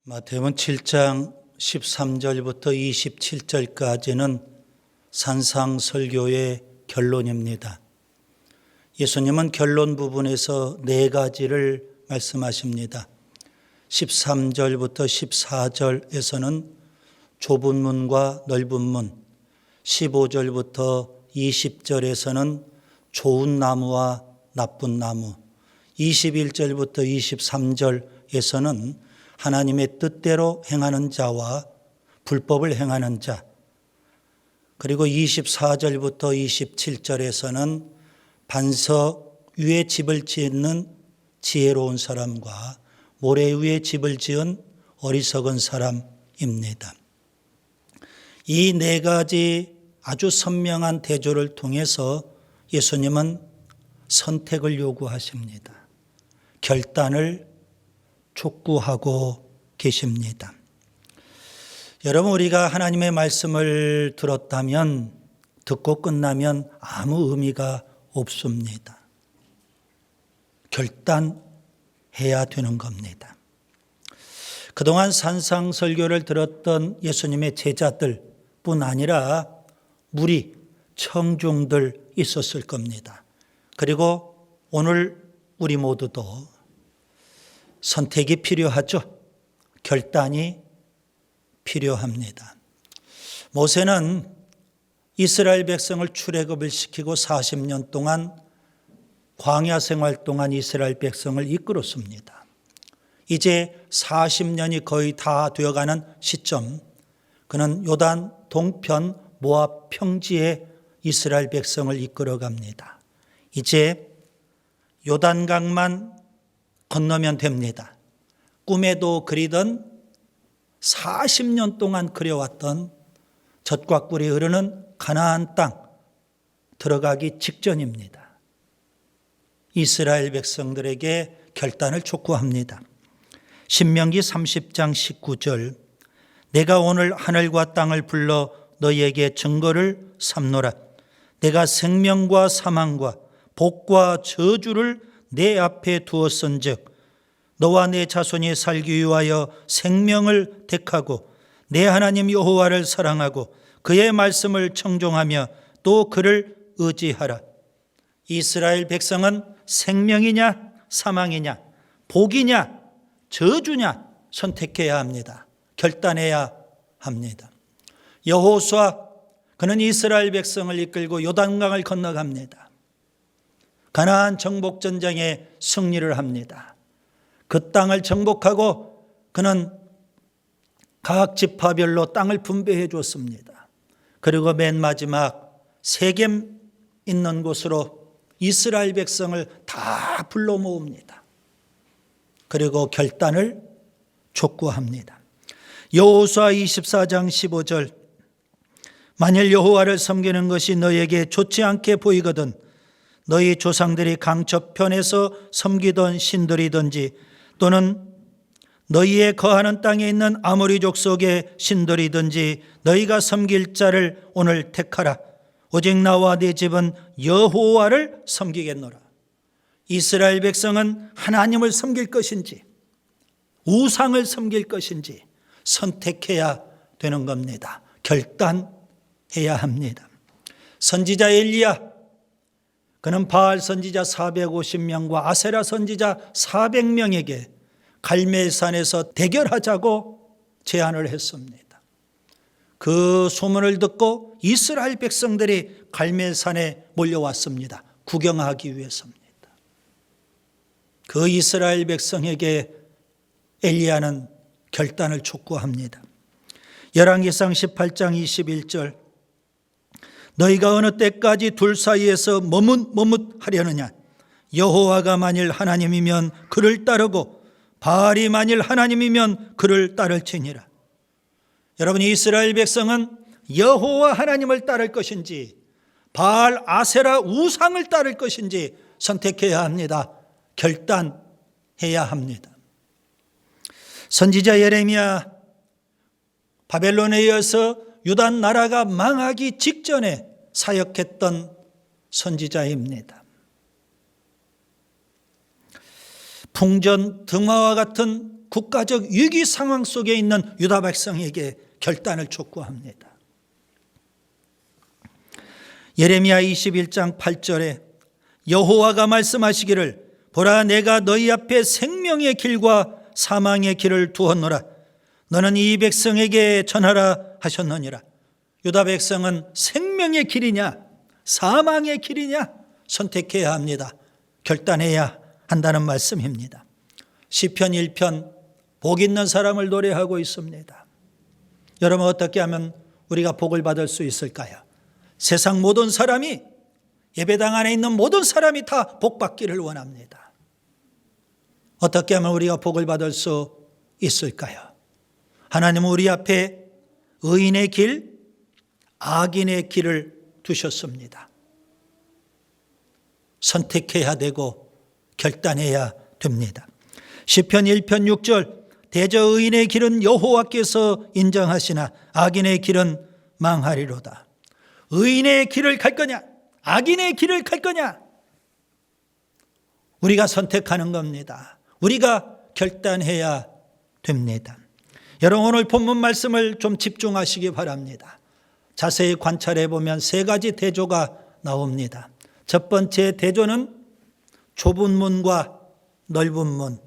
마태복음 7장 13절부터 27절까지는 산상설교의 결론입니다. 예수님은 결론 부분에서 네 가지를 말씀하십니다. 13절부터 14절에서는 좁은 문과 넓은 문, 15절부터 20절에서는 좋은 나무와 나쁜 나무, 21절부터 23절에서는 하나님의 뜻대로 행하는 자와 불법을 행하는 자, 그리고 24절부터 27절에서는 반석 위에 집을 짓는 지혜로운 사람과 모래 위에 집을 지은 어리석은 사람입니다. 이 네 가지 아주 선명한 대조를 통해서 예수님은 선택을 요구하십니다. 결단을 촉구하고 계십니다. 여러분, 우리가 하나님의 말씀을 들었다면 듣고 끝나면 아무 의미가 없습니다. 결단해야 되는 겁니다. 그동안 산상설교를 들었던 예수님의 제자들뿐 아니라 무리, 청중들 있었을 겁니다. 그리고 오늘 우리 모두도 선택이 필요하죠. 결단이 필요합니다. 모세는 이스라엘 백성을 출애굽을 시키고 40년 동안 광야 생활 동안 이스라엘 백성을 이끌었습니다. 이제 40년이 거의 다 되어가는 시점, 그는 요단 동편 모압 평지에 이스라엘 백성을 이끌어갑니다. 이제 요단강만 건너면 됩니다. 꿈에도 그리던 40년 동안 그려왔던 젖과 꿀이 흐르는 가나안 땅 들어가기 직전입니다. 이스라엘 백성들에게 결단을 촉구합니다. 신명기 30장 19절, 내가 오늘 하늘과 땅을 불러 너희에게 증거를 삼노라. 내가 생명과 사망과 복과 저주를 내 앞에 두었은즉 너와 내 자손이 살기 위하여 생명을 택하고 내 하나님 여호와를 사랑하고 그의 말씀을 청종하며 또 그를 의지하라. 이스라엘 백성은 생명이냐 사망이냐 복이냐 저주냐 선택해야 합니다. 결단해야 합니다. 여호수아, 그는 이스라엘 백성을 이끌고 요단강을 건너갑니다. 가나안 정복전쟁에 승리를 합니다. 그 땅을 정복하고 그는 각 지파별로 땅을 분배해 줬습니다. 그리고 맨 마지막 세겜 있는 곳으로 이스라엘 백성을 다 불러 모읍니다. 그리고 결단을 촉구합니다. 여호수아 24장 15절, 만일 여호와를 섬기는 것이 너에게 좋지 않게 보이거든 너희 조상들이 강저편에서 섬기던 신들이든지 또는 너희의 거하는 땅에 있는 아모리족 속의 신들이든지 너희가 섬길 자를 오늘 택하라. 오직 나와 네 집은 여호와를 섬기겠노라. 이스라엘 백성은 하나님을 섬길 것인지 우상을 섬길 것인지 선택해야 되는 겁니다. 결단해야 합니다. 선지자 엘리야, 그는 바알 선지자 450명과 아세라 선지자 400명에게 갈멜산에서 대결하자고 제안을 했습니다. 그 소문을 듣고 이스라엘 백성들이 갈멜산에 몰려왔습니다. 구경하기 위해서입니다. 그 이스라엘 백성에게 엘리야는 결단을 촉구합니다. 열왕기상 18장 21절, 너희가 어느 때까지 둘 사이에서 머뭇하려느냐. 여호와가 만일 하나님이면 그를 따르고 바알이 만일 하나님이면 그를 따를지니라. 여러분, 이스라엘 백성은 여호와 하나님을 따를 것인지 바알 아세라 우상을 따를 것인지 선택해야 합니다. 결단해야 합니다. 선지자 예레미야, 바벨론에 이어서 유다 나라가 망하기 직전에 사역했던 선지자입니다. 풍전 등화와 같은 국가적 위기 상황 속에 있는 유다 백성에게 결단을 촉구합니다. 예레미야 21장 8절에 여호와가 말씀하시기를 보라 내가 너희 앞에 생명의 길과 사망의 길을 두었노라. 너는 이 백성에게 전하라 하셨느니라. 유다 백성은 생명의 길이냐 사망의 길이냐 선택해야 합니다. 결단해야 한다는 말씀입니다. 시편 1편 복 있는 사람을 노래하고 있습니다. 여러분 어떻게 하면 우리가 복을 받을 수 있을까요? 세상 모든 사람이 예배당 안에 있는 모든 사람이 다 복 받기를 원합니다. 어떻게 하면 우리가 복을 받을 수 있을까요? 하나님은 우리 앞에 의인의 길, 악인의 길을 두셨습니다. 선택해야 되고 결단해야 됩니다. 시편 1편 6절 대저 의인의 길은 여호와께서 인정하시나 악인의 길은 망하리로다. 의인의 길을 갈 거냐 악인의 길을 갈 거냐 우리가 선택하는 겁니다. 우리가 결단해야 됩니다. 여러분 오늘 본문 말씀을 좀 집중하시기 바랍니다. 자세히 관찰해 보면 세 가지 대조가 나옵니다. 첫 번째 대조는 좁은 문과 넓은 문,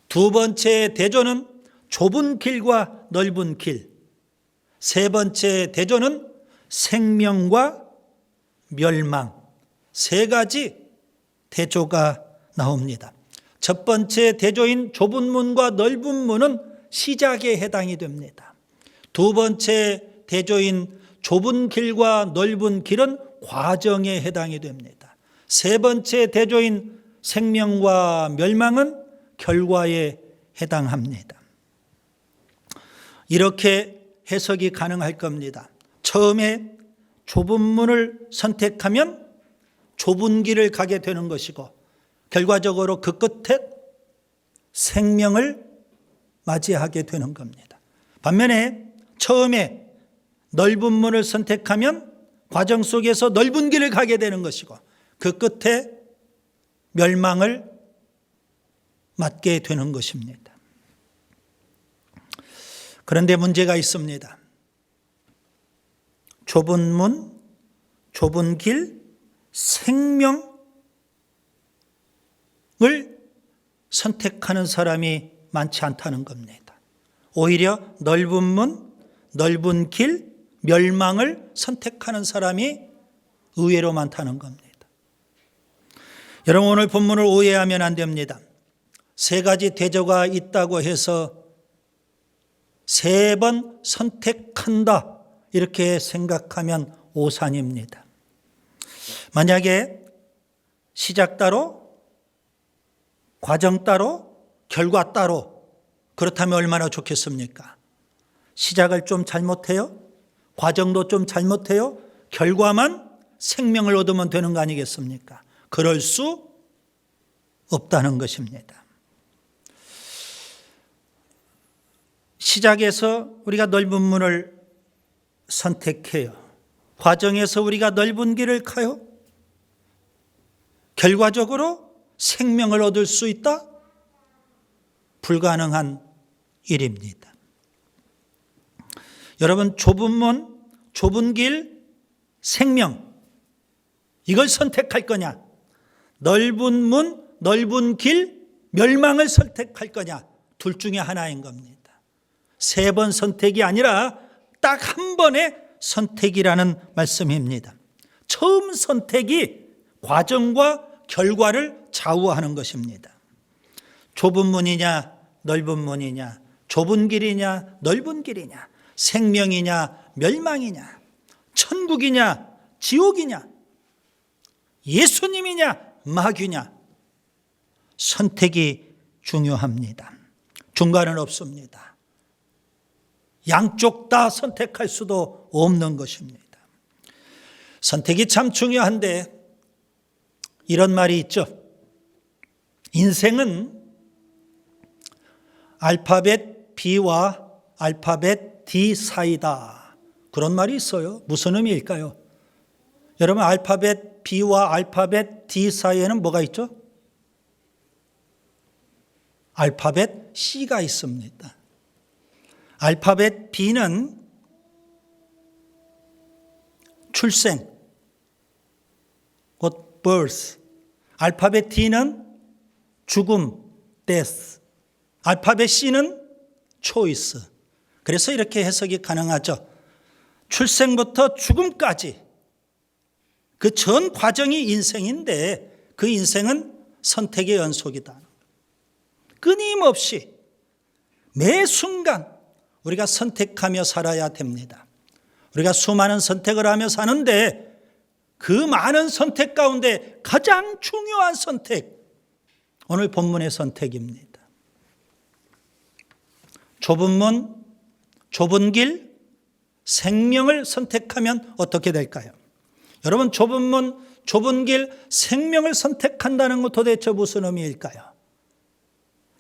두 번째 대조는 좁은 길과 넓은 길, 세 번째 대조는 생명과 멸망, 세 가지 대조가 나옵니다. 첫 번째 대조인 좁은 문과 넓은 문은 시작에 해당이 됩니다. 두 번째 대조인 좁은 길과 넓은 길은 과정에 해당이 됩니다. 세 번째 대조인 생명과 멸망은 결과에 해당합니다. 이렇게 해석이 가능할 겁니다. 처음에 좁은 문을 선택하면 좁은 길을 가게 되는 것이고 결과적으로 그 끝에 생명을 맞이하게 되는 겁니다. 반면에 처음에 넓은 문을 선택하면 과정 속에서 넓은 길을 가게 되는 것이고 그 끝에 멸망을 맞게 되는 것입니다. 그런데 문제가 있습니다. 좁은 문, 좁은 길, 생명을 선택하는 사람이 많지 않다는 겁니다. 오히려 넓은 문, 넓은 길, 멸망을 선택하는 사람이 의외로 많다는 겁니다. 여러분 오늘 본문을 오해하면 안 됩니다. 세 가지 대조가 있다고 해서 세 번 선택한다 이렇게 생각하면 오산입니다. 만약에 시작 따로, 과정 따로, 결과 따로 그렇다면 얼마나 좋겠습니까? 시작을 좀 잘못해요? 과정도 좀 잘못해요? 결과만 생명을 얻으면 되는 거 아니겠습니까? 그럴 수 없다는 것입니다. 시작에서 우리가 넓은 문을 선택해요. 과정에서 우리가 넓은 길을 가요. 결과적으로 생명을 얻을 수 있다? 불가능한 일입니다. 여러분 좁은 문, 좁은 길, 생명 이걸 선택할 거냐? 넓은 문, 넓은 길, 멸망을 선택할 거냐? 둘 중에 하나인 겁니다. 세 번 선택이 아니라 딱 한 번의 선택이라는 말씀입니다. 처음 선택이 과정과 결과를 좌우하는 것입니다. 좁은 문이냐 넓은 문이냐, 좁은 길이냐 넓은 길이냐, 생명이냐 멸망이냐, 천국이냐 지옥이냐, 예수님이냐 마귀냐, 선택이 중요합니다. 중간은 없습니다. 양쪽 다 선택할 수도 없는 것입니다. 선택이 참 중요한데 이런 말이 있죠. 인생은 알파벳 B와 알파벳 D 사이다. 그런 말이 있어요. 무슨 의미일까요? 여러분 알파벳 B와 알파벳 D 사이에는 뭐가 있죠? 알파벳 C가 있습니다. 알파벳 B는 출생, 곧 birth. 알파벳 D는 죽음, death. 알파벳 C는 choice. 그래서 이렇게 해석이 가능하죠. 출생부터 죽음까지 그 전 과정이 인생인데 그 인생은 선택의 연속이다. 끊임없이 매 순간 우리가 선택하며 살아야 됩니다. 우리가 수많은 선택을 하며 사는데 그 많은 선택 가운데 가장 중요한 선택, 오늘 본문의 선택입니다. 좁은 문, 좁은 길, 생명을 선택하면 어떻게 될까요? 여러분, 좁은 문, 좁은 길, 생명을 선택한다는 것 도대체 무슨 의미일까요?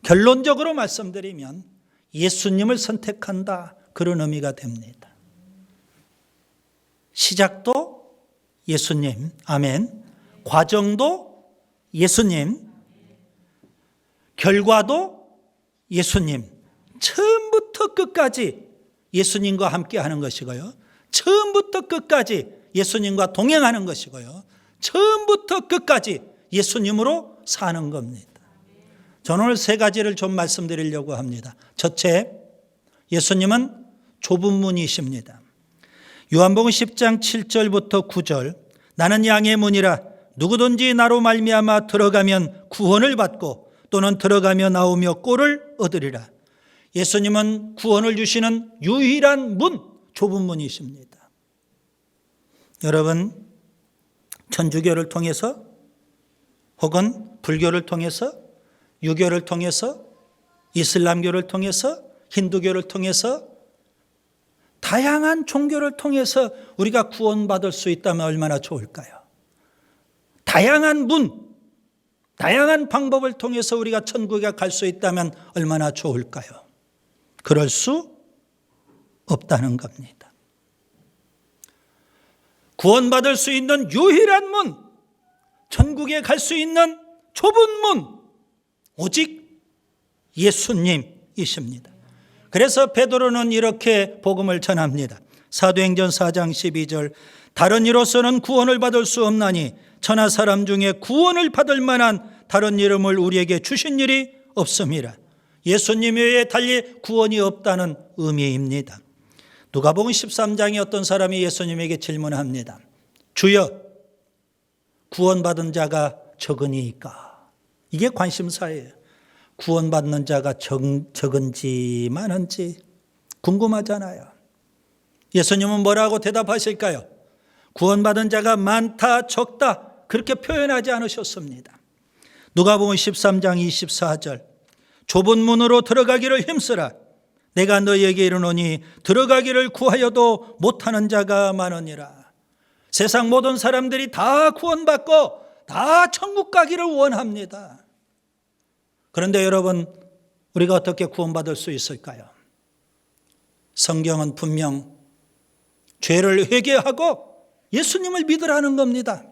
결론적으로 말씀드리면 예수님을 선택한다, 그런 의미가 됩니다. 시작도 예수님, 아멘. 과정도 예수님, 결과도 예수님. 처음부터 끝까지 예수님과 함께 하는 것이고요. 처음부터 끝까지 예수님과 동행하는 것이고요. 처음부터 끝까지 예수님으로 사는 겁니다. 저는 오늘 세 가지를 좀 말씀드리려고 합니다. 첫째, 예수님은 좁은 문이십니다. 요한복음 10장 7절부터 9절, 나는 양의 문이라 누구든지 나로 말미암아 들어가면 구원을 받고 또는 들어가며 나오며 꼴을 얻으리라. 예수님은 구원을 주시는 유일한 문, 좁은 문이십니다. 여러분, 천주교를 통해서 혹은 불교를 통해서, 유교를 통해서, 이슬람교를 통해서, 힌두교를 통해서, 다양한 종교를 통해서 우리가 구원받을 수 있다면 얼마나 좋을까요? 다양한 문, 다양한 방법을 통해서 우리가 천국에 갈 수 있다면 얼마나 좋을까요? 그럴 수 없다는 겁니다. 구원받을 수 있는 유일한 문, 천국에 갈 수 있는 좁은 문, 오직 예수님이십니다. 그래서 베드로는 이렇게 복음을 전합니다. 사도행전 4장 12절, 다른 이로서는 구원을 받을 수 없나니 천하 사람 중에 구원을 받을 만한 다른 이름을 우리에게 주신 일이 없음이라. 예수님 외에 달리 구원이 없다는 의미입니다. 누가복음 13장에 어떤 사람이 예수님에게 질문합니다. 주여, 구원받은 자가 적으니까? 이게 관심사예요. 구원받는 자가 적은지 많은지 궁금하잖아요. 예수님은 뭐라고 대답하실까요? 구원받은 자가 많다, 적다 그렇게 표현하지 않으셨습니다. 누가복음 13장 24절, 좁은 문으로 들어가기를 힘쓰라. 내가 너희에게 이르노니 들어가기를 구하여도 못하는 자가 많으니라. 세상 모든 사람들이 다 구원받고 다 천국 가기를 원합니다. 그런데 여러분, 우리가 어떻게 구원받을 수 있을까요? 성경은 분명 죄를 회개하고 예수님을 믿으라는 겁니다.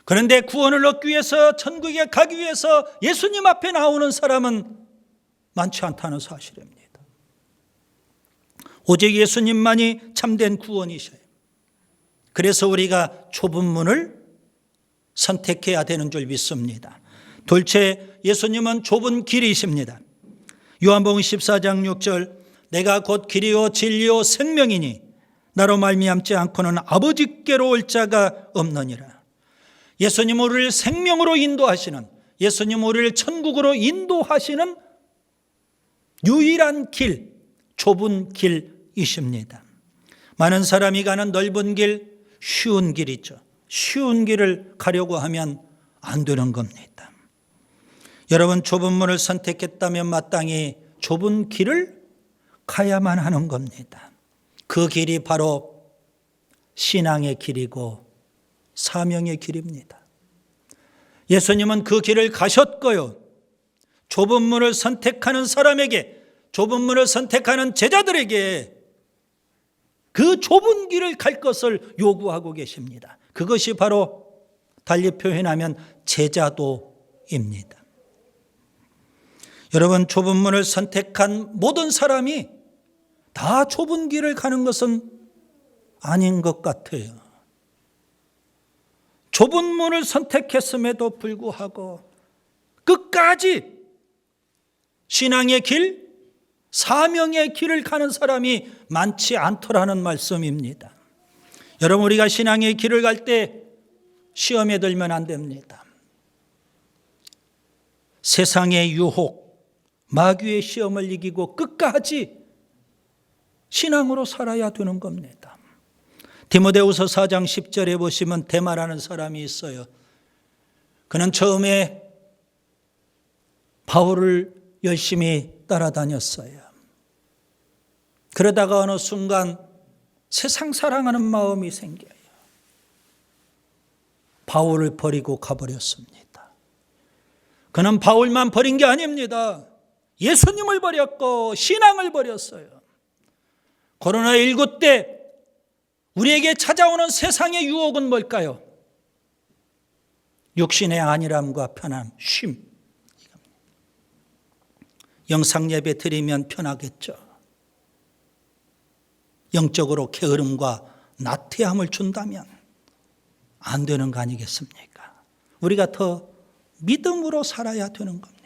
그런데 구원을 얻기 위해서, 천국에 가기 위해서 예수님 앞에 나오는 사람은 많지 않다는 사실입니다. 오직 예수님만이 참된 구원이셔요. 그래서 우리가 좁은 문을 선택해야 되는 줄 믿습니다. 둘째, 예수님은 좁은 길이십니다. 요한복음 14장 6절, 내가 곧 길이요 진리요 생명이니 나로 말미암지 않고는 아버지께로 올 자가 없느니라. 예수님 우리를 생명으로 인도하시는, 예수님 우리를 천국으로 인도하시는 유일한 길, 좁은 길이십니다. 많은 사람이 가는 넓은 길, 쉬운 길이죠. 쉬운 길을 가려고 하면 안 되는 겁니다. 여러분, 좁은 문을 선택했다면 마땅히 좁은 길을 가야만 하는 겁니다. 그 길이 바로 신앙의 길이고 사명의 길입니다. 예수님은 그 길을 가셨고요. 좁은 문을 선택하는 사람에게, 좁은 문을 선택하는 제자들에게 그 좁은 길을 갈 것을 요구하고 계십니다. 그것이 바로 달리 표현하면 제자도입니다. 여러분, 좁은 문을 선택한 모든 사람이 다 좁은 길을 가는 것은 아닌 것 같아요. 좁은 문을 선택했음에도 불구하고 끝까지 신앙의 길, 사명의 길을 가는 사람이 많지 않더라는 말씀입니다. 여러분, 우리가 신앙의 길을 갈 때 시험에 들면 안 됩니다. 세상의 유혹, 마귀의 시험을 이기고 끝까지 신앙으로 살아야 되는 겁니다. 디모데후서 4장 10절에 보시면 데마라는 사람이 있어요. 그는 처음에 바울을 열심히 따라다녔어요. 그러다가 어느 순간 세상 사랑하는 마음이 생겨요. 바울을 버리고 가버렸습니다. 그는 바울만 버린 게 아닙니다. 예수님을 버렸고 신앙을 버렸어요. 코로나19 때 우리에게 찾아오는 세상의 유혹은 뭘까요? 육신의 안일함과 편함, 쉼. 영상 예배 드리면 편하겠죠. 영적으로 게으름과 나태함을 준다면 안 되는 거 아니겠습니까? 우리가 더 믿음으로 살아야 되는 겁니다.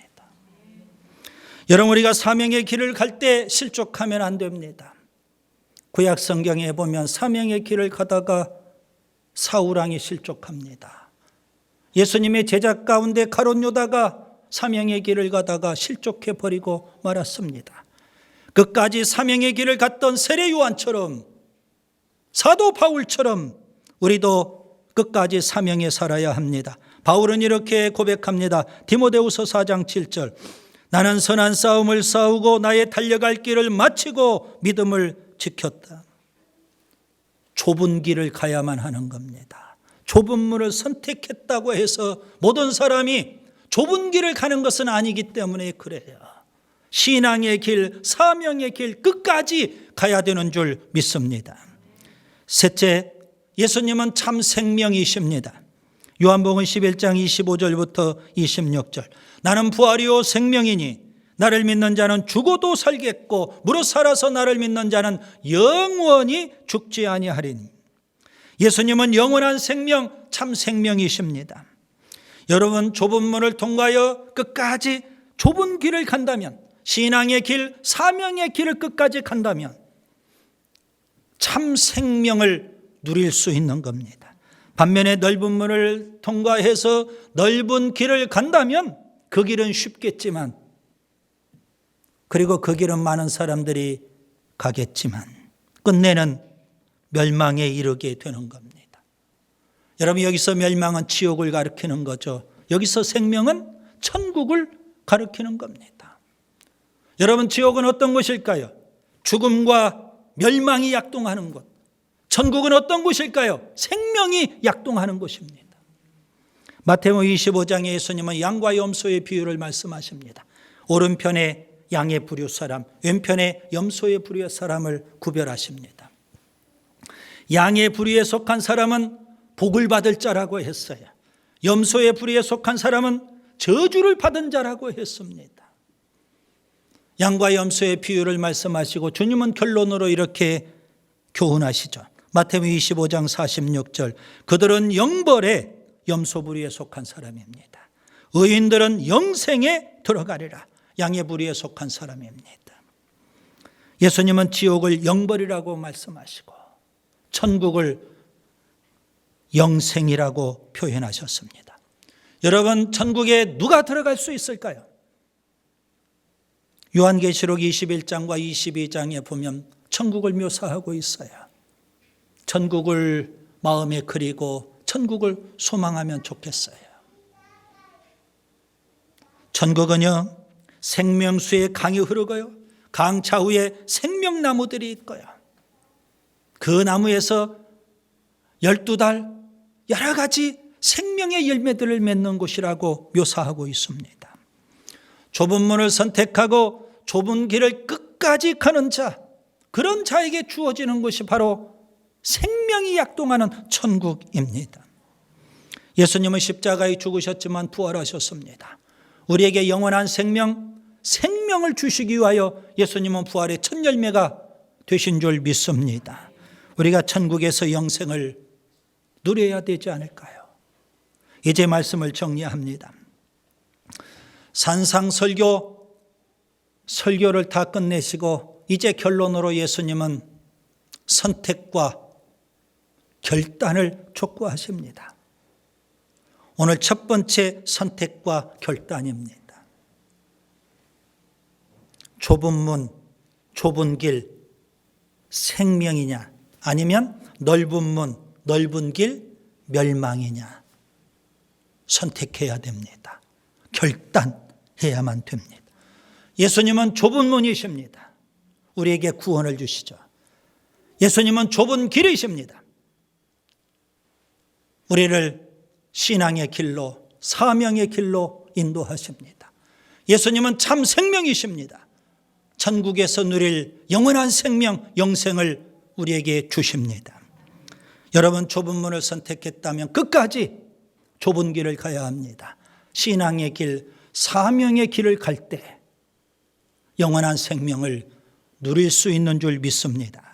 여러분, 우리가 사명의 길을 갈 때 실족하면 안 됩니다. 구약 성경에 보면 사명의 길을 가다가 사울왕이 실족합니다. 예수님의 제자 가운데 가룟 유다가 사명의 길을 가다가 실족해 버리고 말았습니다. 끝까지 사명의 길을 갔던 세례 요한처럼, 사도 바울처럼 우리도 끝까지 사명에 살아야 합니다. 바울은 이렇게 고백합니다. 디모데후서 4장 7절. 나는 선한 싸움을 싸우고 나의 달려갈 길을 마치고 믿음을 지켰다. 좁은 길을 가야만 하는 겁니다. 좁은 문을 선택했다고 해서 모든 사람이 좁은 길을 가는 것은 아니기 때문에 그래요. 신앙의 길, 사명의 길 끝까지 가야 되는 줄 믿습니다. 셋째, 예수님은 참 생명이십니다. 요한복음 11장 25절부터 26절. 나는 부활이요 생명이니 나를 믿는 자는 죽어도 살겠고 무릇 살아서 나를 믿는 자는 영원히 죽지 아니하리니. 예수님은 영원한 생명, 참 생명이십니다. 여러분, 좁은 문을 통과하여 끝까지 좁은 길을 간다면, 신앙의 길, 사명의 길을 끝까지 간다면 참 생명을 누릴 수 있는 겁니다. 반면에 넓은 문을 통과해서 넓은 길을 간다면 그 길은 쉽겠지만, 그리고 그 길은 많은 사람들이 가겠지만 끝내는 멸망에 이르게 되는 겁니다. 여러분, 여기서 멸망은 지옥을 가리키는 거죠. 여기서 생명은 천국을 가리키는 겁니다. 여러분, 지옥은 어떤 곳일까요? 죽음과 멸망이 약동하는 곳. 천국은 어떤 곳일까요? 생명이 약동하는 곳입니다. 마태복음 25장에 예수님은 양과 염소의 비유를 말씀하십니다. 오른편에 양의 부류 사람, 왼편에 염소의 부류의 사람을 구별하십니다. 양의 부류에 속한 사람은 복을 받을 자라고 했어요. 염소의 부류에 속한 사람은 저주를 받은 자라고 했습니다. 양과 염소의 비유를 말씀하시고 주님은 결론으로 이렇게 교훈하시죠. 마태복음 25장 46절. 그들은 영벌에 염소 부류에 속한 사람입니다. 의인들은 영생에 들어가리라. 양의 부류에 속한 사람입니다. 예수님은 지옥을 영벌이라고 말씀하시고 천국을 영생이라고 표현하셨습니다. 여러분, 천국에 누가 들어갈 수 있을까요? 요한계시록 21장과 22장에 보면 천국을 묘사하고 있어요. 천국을 마음에 그리고 천국을 소망하면 좋겠어요. 천국은요, 생명수의 강이 흐르고요, 강 좌우에 생명나무들이 있고요, 그 나무에서 12달 여러 가지 생명의 열매들을 맺는 곳이라고 묘사하고 있습니다. 좁은 문을 선택하고 좁은 길을 끝까지 가는 자, 그런 자에게 주어지는 것이 바로 생명이 약동하는 천국입니다. 예수님은 십자가에 죽으셨지만 부활하셨습니다. 우리에게 영원한 생명, 생명을 주시기 위하여 예수님은 부활의 첫 열매가 되신 줄 믿습니다. 우리가 천국에서 영생을 누려야 되지 않을까요? 이제 말씀을 정리합니다. 설교를 다 끝내시고 이제 결론으로 예수님은 선택과 결단을 촉구하십니다. 오늘 첫 번째 선택과 결단입니다. 좁은 문, 좁은 길, 생명이냐 아니면 넓은 문, 넓은 길, 멸망이냐 선택해야 됩니다. 결단해야만 됩니다. 예수님은 좁은 문이십니다. 우리에게 구원을 주시죠. 예수님은 좁은 길이십니다. 우리를 신앙의 길로, 사명의 길로 인도하십니다. 예수님은 참 생명이십니다. 천국에서 누릴 영원한 생명, 영생을 우리에게 주십니다. 여러분, 좁은 문을 선택했다면 끝까지 좁은 길을 가야 합니다. 신앙의 길, 사명의 길을 갈 때 영원한 생명을 누릴 수 있는 줄 믿습니다.